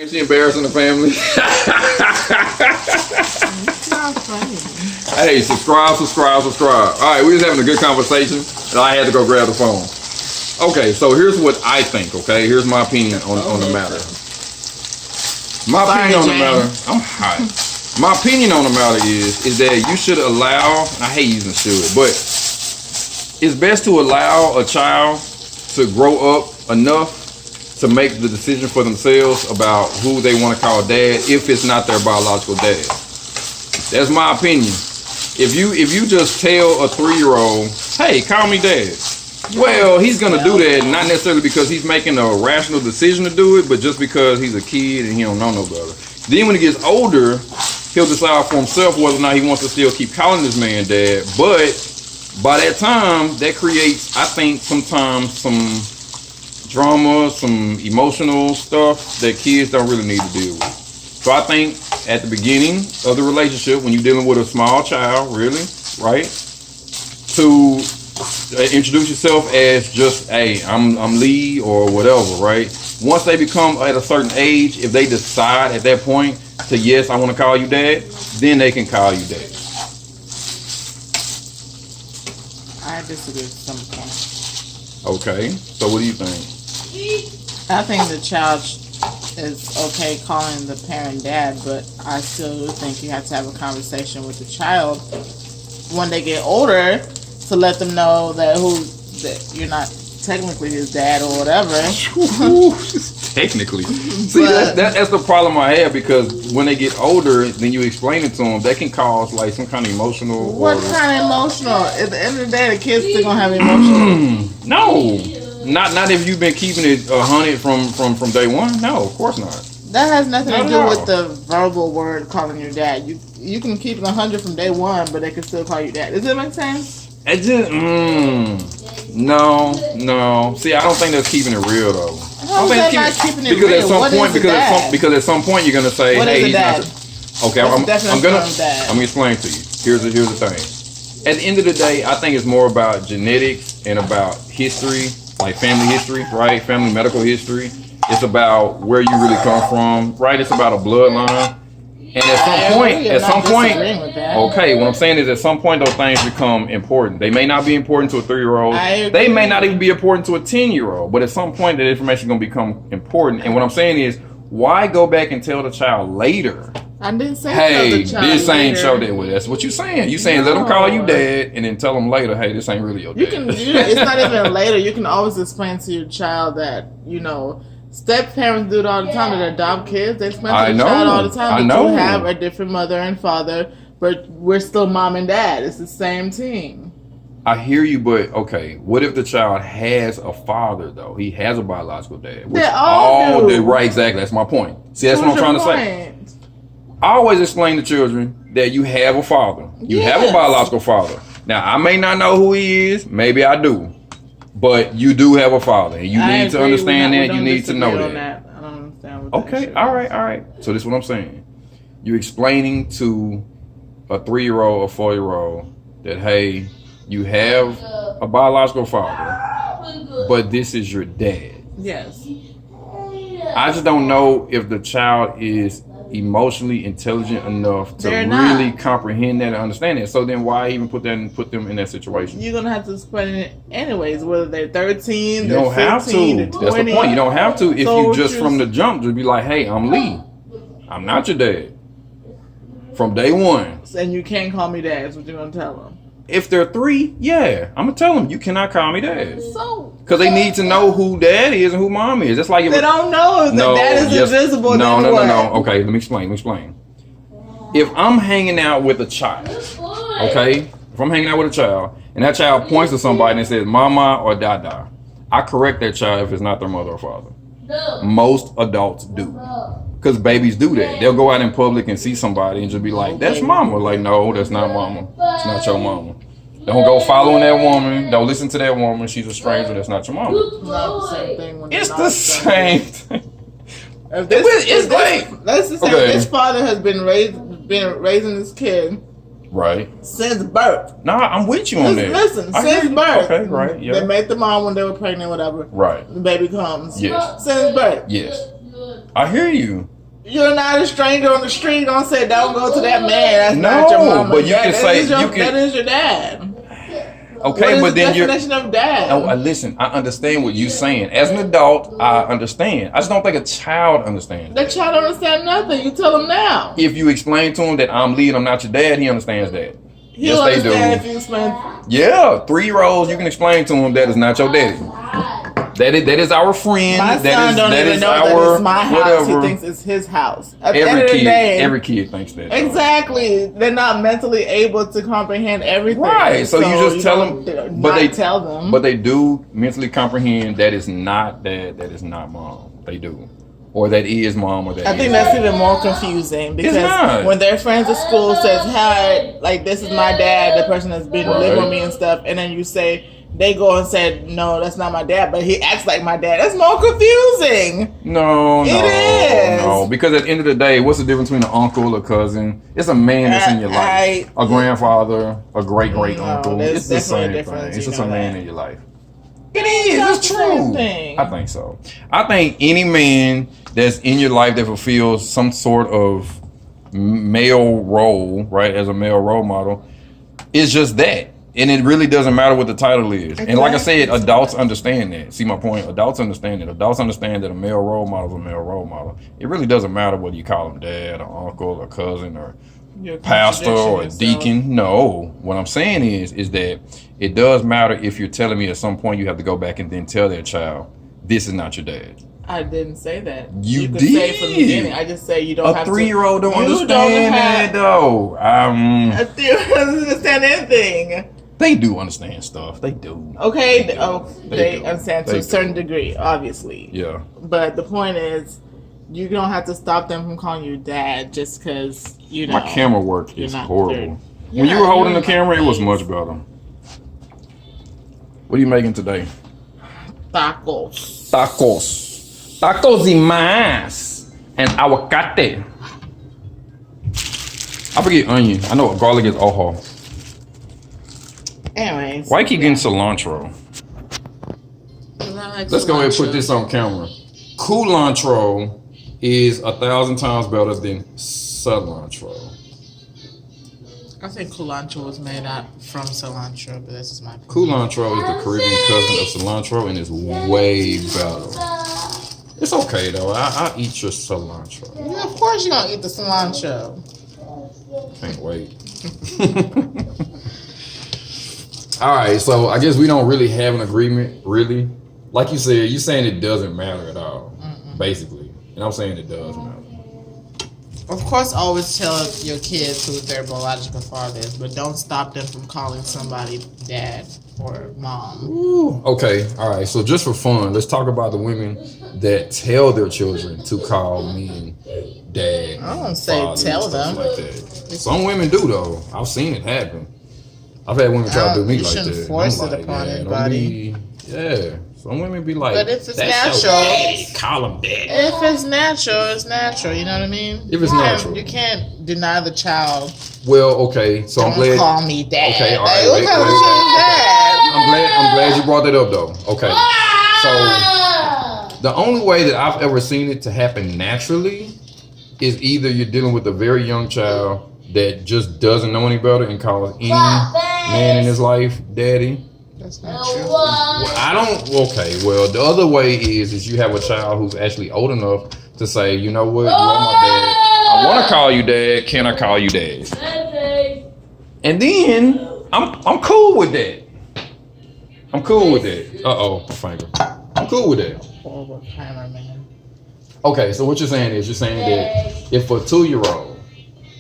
She embarrassing the family. It's not funny. Hey, subscribe. All right, we was having a good conversation, and I had to go grab the phone. Okay, so here's what I think. Okay, here's my opinion on the matter. My opinion on the matter. I'm hot. My opinion on the matter is that you should allow. I hate using should, but it's best to allow a child to grow up enough to make the decision for themselves about who they want to call dad if it's not their biological dad. That's my opinion. If you just tell a 3-year-old, hey, call me dad, well, he's gonna do that, not necessarily because he's making a rational decision to do it, but just because he's a kid and he don't know no better. Then when he gets older, he'll decide for himself whether or not he wants to still keep calling this man dad. But by that time, that creates, I think, sometimes some drama, some emotional stuff that kids don't really need to deal with. So I think at the beginning of the relationship, when you're dealing with a small child, really, right, to introduce yourself as just, hey, I'm Lee or whatever, right? Once they become at a certain age, if they decide at that point to, yes, I want to call you dad, then they can call you dad. I disagree with some points. Okay, so what do you think? I think the child is okay calling the parent dad, but I still think you have to have a conversation with the child when they get older to let them know that you're not technically his dad or whatever. Technically. See, that's the problem I have, because when they get older, then you explain it to them, that can cause like some kind of emotional. What kind of emotional? At the end of the day, the kids still gonna have emotional. No. Not if you've been keeping it 100 from day one. No, of course not. That has nothing to do with the verbal word calling your dad. You can keep it 100 from day one, but they can still call you dad. Does that make sense? It just no. See, I don't think that's keeping it real though. How is that not keeping it real? Because at some point you're gonna say, what hey, is a dad? Okay, I'm gonna explain to you. Here's the thing. At the end of the day, I think it's more about genetics and about history. Like family history, right? Family medical history. It's about where you really come from, right? It's about a bloodline. And at some point, okay, what I'm saying is at some point those things become important. They may not be important to a 3-year-old. They may not even be important to a 10-year-old. But at some point that information is going to become important. And what I'm saying is, why go back and tell the child later? I didn't say hey, this ain't show that way. That's what you're saying. You saying let them call you dad, and then tell them later, hey, this ain't really your dad. It's not even later. You can always explain to your child that, step parents do it all the time. They adopt kids. They explain to the child all the time that you have a different mother and father, but we're still mom and dad. It's the same team. I hear you, but okay, what if the child has a father though? He has a biological dad. They all do. Right, exactly. That's my point. See, that's what I'm trying to say. I always explain to children that you have a father. You have a biological father. Now, I may not know who he is. Maybe I do. But you do have a father. And you need to understand that. You need to know that. I don't understand what okay, all right. So this is what I'm saying. You're explaining to a 3-year-old or 4-year-old that, hey, you have a biological father, but this is your dad. Yes. I just don't know if the child is emotionally intelligent enough to really comprehend that and understand it. So then why even put them in that situation? You're gonna have to explain it anyways, whether they're 13, you don't have to. That's the point. You don't have to if you just from the jump just be like, hey, I'm Lee. I'm not your dad. From day one. And you can't call me dad, is what you're gonna tell them. If they're 3, yeah, I'm gonna tell them you cannot call me dad. So, because they need to know who dad is and who mom is. It's like if they don't know if dad is invisible. No. Okay, let me explain. If I'm hanging out with a child, okay, if I'm hanging out with a child and that child points to somebody and says mama or dada, I correct that child if it's not their mother or father. Most adults do. Because babies do that. They'll go out in public and see somebody and just be like, that's mama. Like, no, that's not mama. It's not your mama. Don't go following that woman. Don't listen to that woman. She's a stranger. That's not your mama. It's the same thing. Let's just say this father has been raising this kid right since birth. Nah, I'm with you on that. Listen, since birth. Okay, right. Yeah. They met the mom when they were pregnant, whatever. Right. The baby comes. Yes. Since birth. Yes. I hear you. You're not a stranger on the street. Don't say don't go to that man. That's not your No, mama. but you can say that is your dad. Okay, what is but the then you're. definition of dad? No, listen. I understand what you're saying. As an adult, I understand. I just don't think a child understands. The child don't understand nothing. You tell him now. If you explain to him that I'm Lee and I'm not your dad, he understands that. He'll Yes, they understand do. if you explain. Yeah, 3-year-olds, you can explain to him that is not your daddy. That is our friend. My son don't even know that it's my house. He thinks it's his house. At the end of the day, every kid thinks that. Exactly. They're not mentally able to comprehend everything. Right. So you just tell them, but they tell them. But they do mentally comprehend that is not dad. That is not mom. They do, or that is mom, or that. I think is that's dad. even more confusing because not. when their friends at school says, "Hi, like this is my dad," the person that's been living with me and stuff, and then you say. They go and said, no, that's not my dad, but he acts like my dad. That's more confusing. No, It is. no. Because at the end of the day, what's the difference between an uncle, a cousin? It's a man that's in your life. A grandfather, a great uncle. there's It's the definitely a same difference, thing. It's you just a know man that. in your life. It is. It's the same true. thing. I think so. I think any man that's in your life that fulfills some sort of male role, right, as a male role model, is just that. And it really doesn't matter what the title is. And like I said, adults understand that. See my point? Adults understand that. Adults understand that a male role model is a male role model. It really doesn't matter whether you call him dad or uncle or cousin or pastor or deacon. No. What I'm saying is that it does matter if you're telling me at some point you have to go back and then tell their child, this is not your dad. I didn't say that. You could did. say it from the beginning. I just say you don't have to. A 3-year-old don't you understand that though. A 3-year-old doesn't understand anything. They do understand stuff. They do. Okay, They do. they understand to They a certain do. degree, obviously. Yeah. But the point is, you don't have to stop them from calling you dad just because you know. My camera work is not horrible. You're When you were not holding the doing camera, it was things. much better. What are you making today? Tacos. Tacos. Tacos y más. And aguacate. I forget onion. I know garlic is ojo. Anyways. Why you keep getting cilantro? Let's go ahead and put this on camera. Culantro is 1,000 times better than cilantro. I think culantro was made out from cilantro, but that's just my opinion. Culantro is the Caribbean cousin of cilantro and is way better. It's okay though. I eat your cilantro. Yeah, of course you're gonna eat the cilantro. Can't wait. All right, so I guess we don't really have an agreement, really. Like you said, you're saying it doesn't matter at all, basically. And I'm saying it does matter. Of course, always tell your kids who their biological father is, but don't stop them from calling somebody dad or mom. Ooh. Okay, all right. So just for fun, let's talk about the women that tell their children to call men dad. I don't say father, tell and stuff them. like that. Some women do though. I've seen it happen. I've had women try to do me You like shouldn't that. force I'm it like, upon yeah, don't anybody. Yeah. Some women be like, But if it's "That's your natural- daddy. Call him dad." If it's natural, it's natural. You know what I mean? If it's You can't- natural. you can't deny the child. Well, okay. So I'm Don't glad. call me dad. Okay, all Like, right, what wait, kind of wait, shit is that? I'm glad you brought that up though. Okay. So the only way that I've ever seen it to happen naturally is either you're dealing with a very young child that just doesn't know any better and calls any man in his life daddy. That's not true. Well, I don't. Okay. Well, the other way is you have a child who's actually old enough to say, you know what, you are my dad. I want to call you dad. Can I call you dad? And then I'm cool with that. I'm cool with that. My finger. I'm cool with that. Horrible cameraman. Okay, so what you're saying is that if a 2-year-old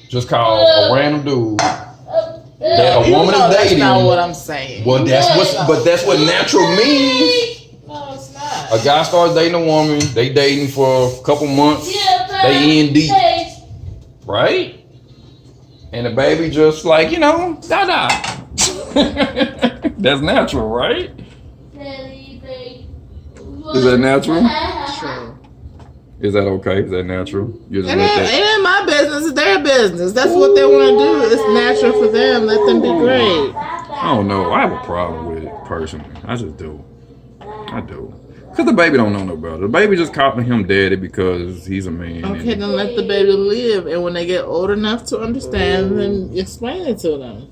just calls a random dude that a woman is That's dating, not what I'm saying. well, that's what natural means. No, it's not. A guy starts dating a woman, they dating for a couple months, they in deep, right? And the baby just like, da-da. That's natural, right? Is that natural? True. Is that okay? Is that natural? You just It let ain't, it ain't my business. It's their business. That's what they want to do. It's natural for them. Let them be great. I don't know. I have a problem with it personally. I just do. I do. Cause the baby don't know no better. The baby just calling him daddy because he's a man. Okay, then let the baby live, and when they get old enough to understand, then explain it to them.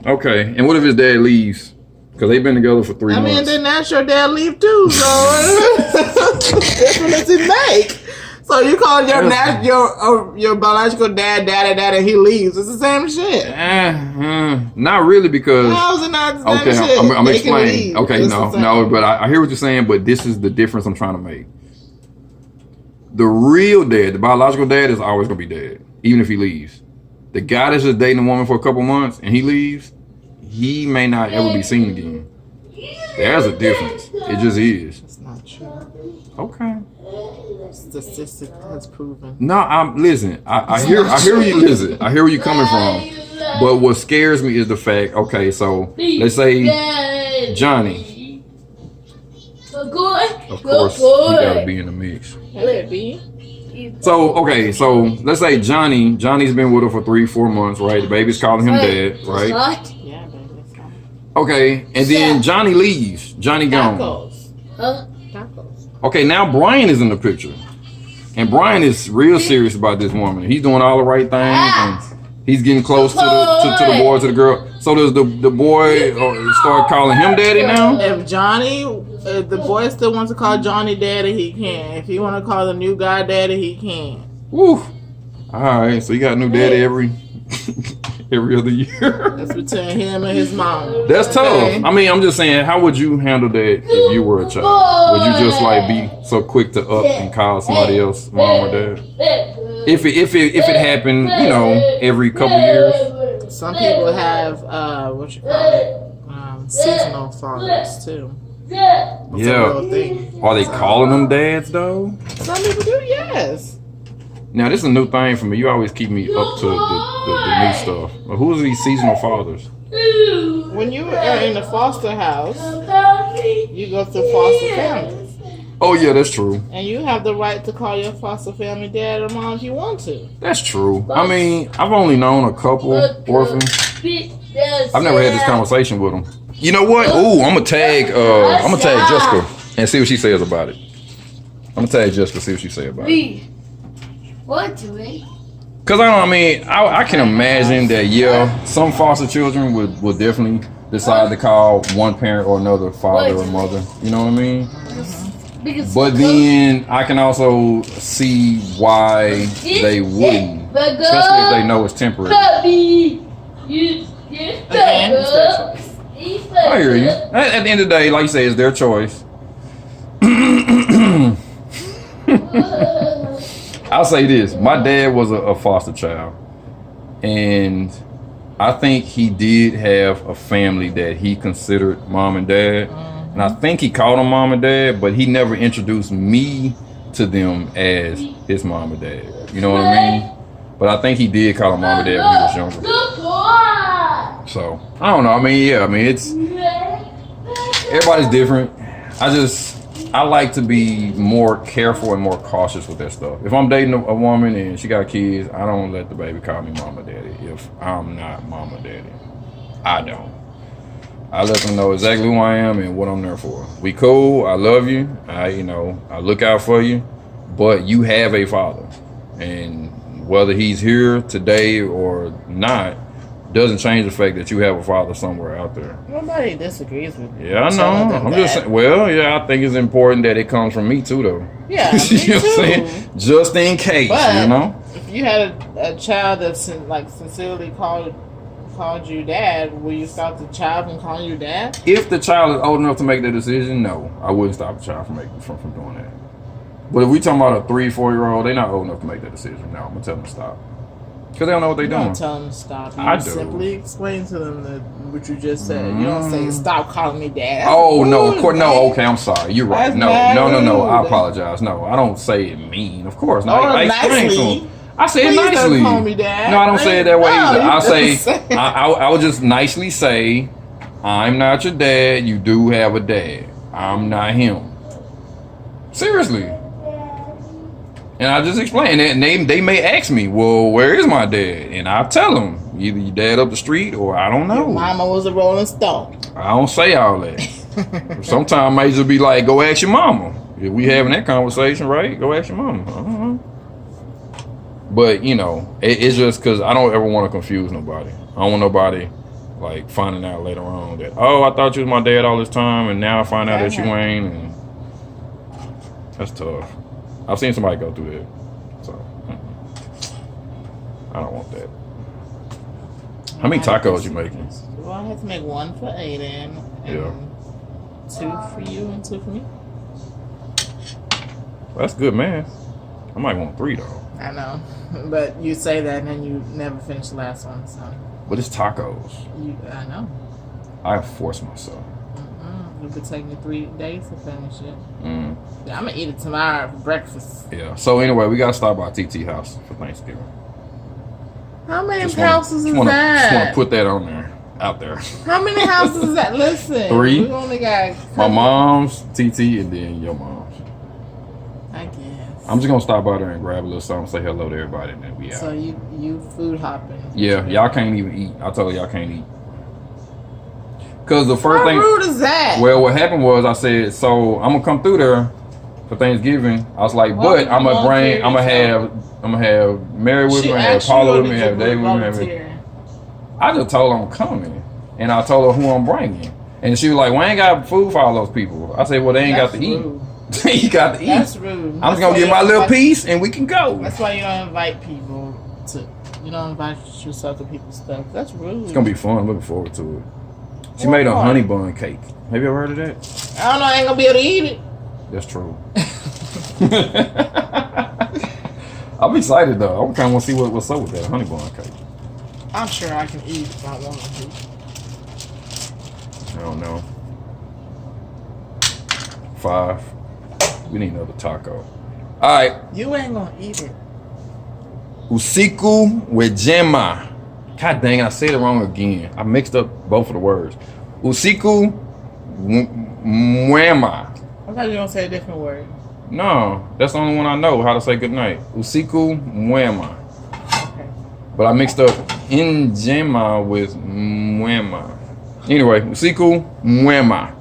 Okay, and what if his dad leaves? Because they've been together for 3 months. I mean, then that's your dad leave too, so difference does it make? So you call your biological dad daddy, and he leaves. It's the same shit. Not really, because How is it not the same okay, shit? I'm They can explaining. leave. Okay, It's no, the same. no, but I hear what you're saying. But this is the difference I'm trying to make. The real dad, the biological dad, is always gonna be dad, even if he leaves. The guy that's just dating a woman for a couple months and he leaves, he may not ever be seen again. There's a difference. It just is. It's not true. Okay. Statistics has proven. No, listen. I hear where you listen. I hear where you're coming from. But what scares me is the fact. Okay, so let's say Johnny. Of course, he gotta be in the mix. Let be. So okay, so let's say Johnny's been with her for 3-4 months, right? The baby's calling him dad, right? Yeah, baby. It's fine. Okay, and then Johnny leaves. Johnny gone. Tacos. Huh? Tacos. Okay, now Brian is in the picture, and Brian is real serious about this woman. He's doing all the right things, and he's getting close to the boy, to the girl. So does the boy start calling him daddy now? If the boy still wants to call Johnny daddy, he can. If he want to call the new guy daddy, he can. Woo! All right, so you got a new daddy every other year. That's between him and his mom. That's tough. Okay. I mean, I'm just saying, how would you handle that if you were a child? Would you just like be so quick to up and call somebody else mom or dad? If it happened, you know, every couple years. Some people have seasonal fathers too. It's a real Yeah. thing. Are they calling them dads though? Some people do, yes. Now this is a new thing for me. You always keep me up to the new stuff. But who are these seasonal fathers? When you are in the foster house, you go through foster families. Oh yeah, that's true. And you have the right to call your foster family dad or mom if you want to. That's true. I mean, I've only known a couple orphans. I've never had this conversation with them. You know what? Ooh, I'm gonna tag Jessica and see what she says about it. I'm gonna tag Jessica, see what she say about it. What to me? Cause I can imagine that some foster children would definitely decide to call one parent or another father or mother. You know what I mean? But then I can also see why they wouldn't, especially if they know it's temporary. Again, it's their choice. I hear you. At the end of the day, like you say, it's their choice. I'll say this: my dad was a foster child, and I think he did have a family that he considered mom and dad. And I think he called them mom and dad, but he never introduced me to them as his mom and dad. You know what I mean? But I think he did call them mom and dad when he was younger. So, I don't know. It's everybody's different. I like to be more careful and more cautious with that stuff. If I'm dating a woman and she got kids, I don't let the baby call me mama daddy if I'm not mama daddy. I don't. I let them know exactly who I am and what I'm there for. We cool. I love you. I look out for you. But you have a father, and whether he's here today or not doesn't change the fact that you have a father somewhere out there. Nobody disagrees with you. Yeah, I know. I'm just saying. Well, yeah, I think it's important that it comes from me too, though. Yeah, you me know what I'm too. saying? Just in case, But you know. if you had a child that sincerely called you dad, will you stop the child from calling you dad? If the child is old enough to make that decision, no, I wouldn't stop the child from doing that. But if we talking about a 3-4-year-old, they're not old enough to make that decision. No, I'm gonna tell them to stop because they don't know what they're You doing. don't tell them to stop. You I do. simply explain to them what you just said. You don't say stop calling me dad. That's Oh no, rude, of course, no. man. Okay, I'm sorry. You're right. That's No. mad I rude. apologize. No, I don't say it mean. Of course, no. Or I explain to nicely. them. I say it Please don't nicely. call me dad. No, I don't say it that way No, either. you I say don't say it. I would just nicely say, I'm not your dad. You do have a dad. I'm not him. Seriously. And I just explain that, and they may ask me, well, where is my dad? And I'll tell them, either your dad up the street or I don't know. Mama was a Rolling Stone. I don't say all that. Sometimes I might just be like, go ask your mama. If we having that conversation, right? Go ask your mama. I don't know. But you know, it's just because I don't ever want to confuse nobody. I don't want nobody like finding out later on that, oh, I thought you was my dad all this time, and now I find out that you ain't. And that's tough. I've seen somebody go through that, so I don't want that. How many tacos you making? Well, I had to make one for Aiden, and 2 for you and 2 for me. That's good, man. I might want 3 though. I know, but you say that and then you never finish the last one, so. But it's tacos. I know. I force myself. It could take me 3 days to finish it. Mm. Yeah, I'm gonna eat it tomorrow for breakfast. Yeah. So anyway, we gotta stop by TT house for Thanksgiving. How many Just houses is Just want that? to put that on there, out there. How many houses is that? Listen, 3. We only got My mom's, TT, and then your mom's. I guess. I'm just gonna stop by there and grab a little something, say hello to everybody, and then we out. So you food hopping? Yeah, y'all can't even eat. I told y'all can't eat. Cause the first How thing. rude is that? Well, what happened was I said, so I'm gonna come through there for Thanksgiving. I was like, Why but I'm gonna volunteer I'm gonna have Mary with me, I'm gonna have Paula with me, have David with me. I just told her I'm coming, and I told her who I'm bringing, and she was like, "Well, I ain't got food for all those people." I said, "Well, they ain't got to eat. They ain't got to eat. That's rude. I'm just gonna get my little piece, and we can go." That's why you don't invite people to. You don't invite yourself to people's stuff. That's rude. It's gonna be fun. Looking forward to it. She made a honey bun cake. Have you ever heard of that? I don't know. I ain't gonna be able to eat it. That's true. I'm excited though. I kind of want to see what's up with that honey bun cake. I'm sure I can eat if I want to. I don't know. 5. We need another taco. All right. You ain't gonna eat it. Usiku wejema. God dang, I said it wrong again. I mixed up both of the words. Usiku mwema. I thought you were gonna say a different word. No, that's the only one I know how to say good night. Usiku mwema. Okay. But I mixed up njema with mwema. Anyway, usiku mwema.